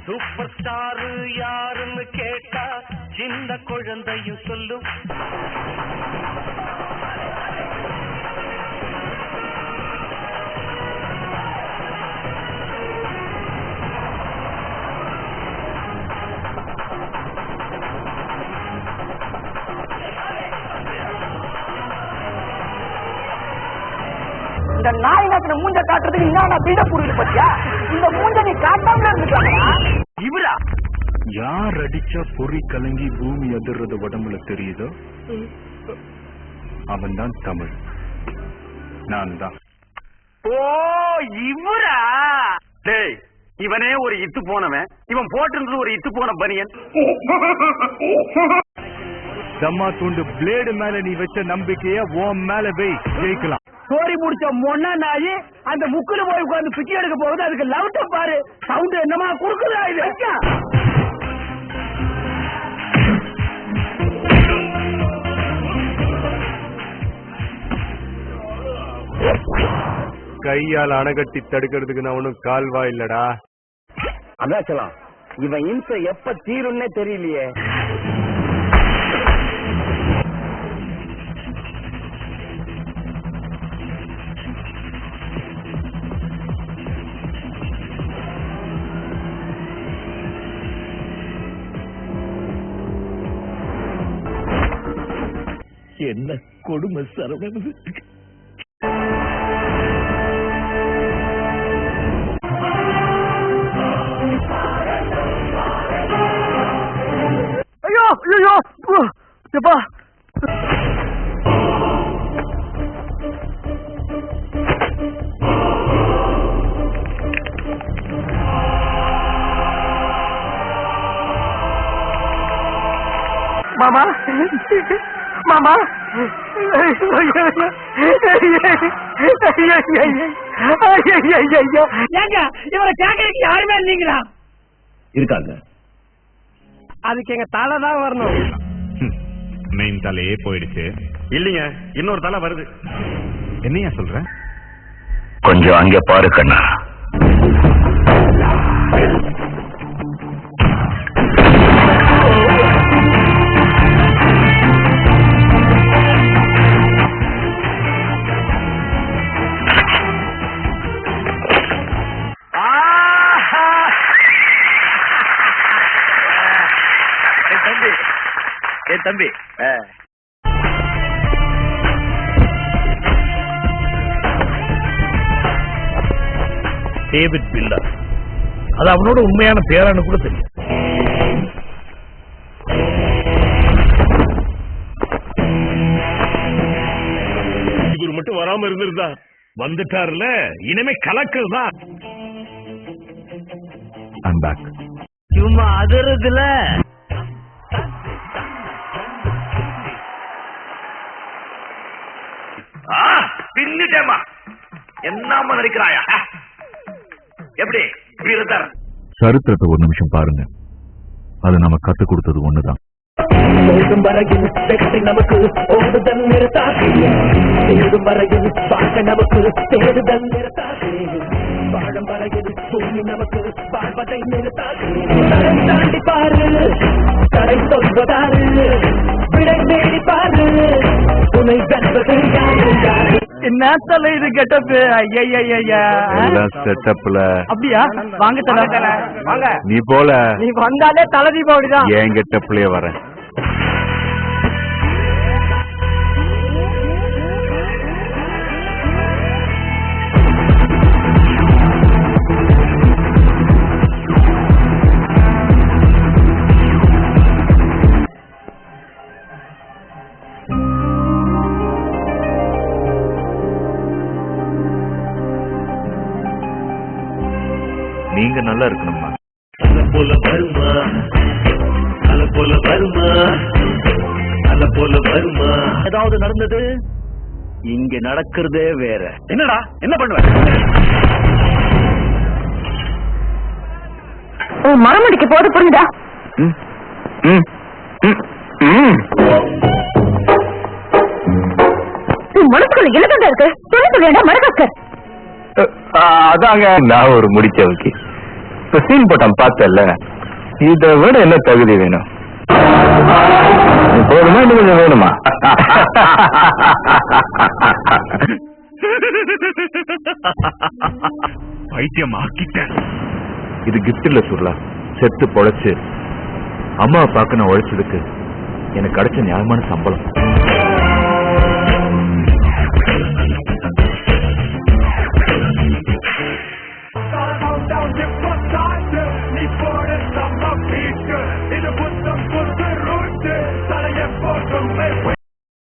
Super star யாருன்னு கேட்டா சின்ன குழந்தையும் சொல்லும். இந்த நாய் நாட்டின மூஞ்ச காட்டுறதுக்கு என்ன பில்டப் புரியுது பத்தியா? இந்த மூஞ்ச நீ காட்டாம இருந்துட்டாங்களா? இவரா யார் அடிச்சா பொறி கலங்கி பூமி அதிர்றது உடம்புல தெரியுதோ அவன் தான் தமிழ். நான் தான். ஓ இவரா? டேய் இவனே ஒரு இத்து போனவன், இவன் போட்டிருந்தது ஒரு இத்து போன பனியன். தம்மா துண்டு பிளேடு மேல நீ வச்ச நம்பிக்கைய உன் மேல வை, ஜெயிக்கலாம். சோரி முடிச்ச மொன்னா நாயி அந்த முக்குல போய் உட்கார்ந்து பிச்சை எடுக்க போகுது. அதுக்கு லவுட்ட பாரு, சவுண்ட் என்னமா குறுக்குதா இது? கையால் அணைகட்டி தடுக்கிறதுக்கு நான் ஒன்னும் கால்வா இல்லடா. அதாச்சலாம் இவன் இன்ச எப்ப தீரும்னே தெரியலையே. என்ன கொடுமை சரவணன். ஐயோ ஐயோ எப்பா மாமா மாமா இவரை கேட்கறதுக்கு யாருமே இல்லீங்களா? இருக்காங்க. அதுக்கு எங்க தலைதான் வரணும். மெயின் தலையே போயிடுச்சு. இல்லைங்க, இன்னொரு தலை வருது. என்னையா சொல்ற? கொஞ்சம் அங்க பாரு கண்ணா. தம்பி டேவிட் பில்லர், அது அவனோட உண்மையான பேரானு கூட தெரியும். இவர் மட்டும் வராம இருந்திருந்தா, வந்துட்டாருல, இனிமே கலக்கல் தான். I'm back. சும்மா அதிரதுல பின்னிட்டேமா என்னமா நடிக்கிறாயா? எப்படி இப்படி இருந்தார்? சரித்திரத்தை ஒரு நிமிஷம் பாருங்க. அது நம்ம கத்து கொடுத்தது ஒண்ணுதான். வரையில் வெற்றி நமக்கு ஓடுதல் நிறுத்தாது. தேடும் வரையில் பார்க்க நமக்கு தேடுதல் நிறுத்தாது. வாழும் வரையில் பூமி நமக்கு வாழ்வதை நிறுத்தாது. தடை தாண்டி பாரு, தடை சொல்வதாரு, விடை தேடி பாரு, துணை வென்பது என்ன தலை இது கெட்டப்பு? ஐயா செட்டப்ல அப்படியா? வாங்க தலை வாங்க. நீ போல நீ வந்தாலே தலை தீபாவளி தான். ஏன் கெட்டப்லயே வரேன். நீங்க நல்லா இருக்கணும்மா. போல வருமா, அல போல வருமா, அல போல வருமா. ஏதாவது நடந்தது? இங்க நடக்கிறதே வேற. என்னடா என்ன பண்ணுவ? மரமடிக்க போது புரியுதா? மனசுக்குள்ள இலக்கண்டா இருக்கு. சொல்லுங்க வேண்டாம் மரக்கர். அதாங்க நான் ஒரு முடிச்ச வைக்க இப்ப சீன் போட்டான் பார்த்தல, இதை விட என்ன தகுதி வேணும்? போதுமா இன்னும் கொஞ்சம் வேணுமா? பைத்தியம் ஆக்கிட்டேன். இது கிஃப்ட் இல்ல சுருளா, செத்து பொழைச்சு அம்மா அப்பாக்கு நான் உழைச்சதுக்கு எனக்கு கிடைச்ச நியாயமான சம்பளம்.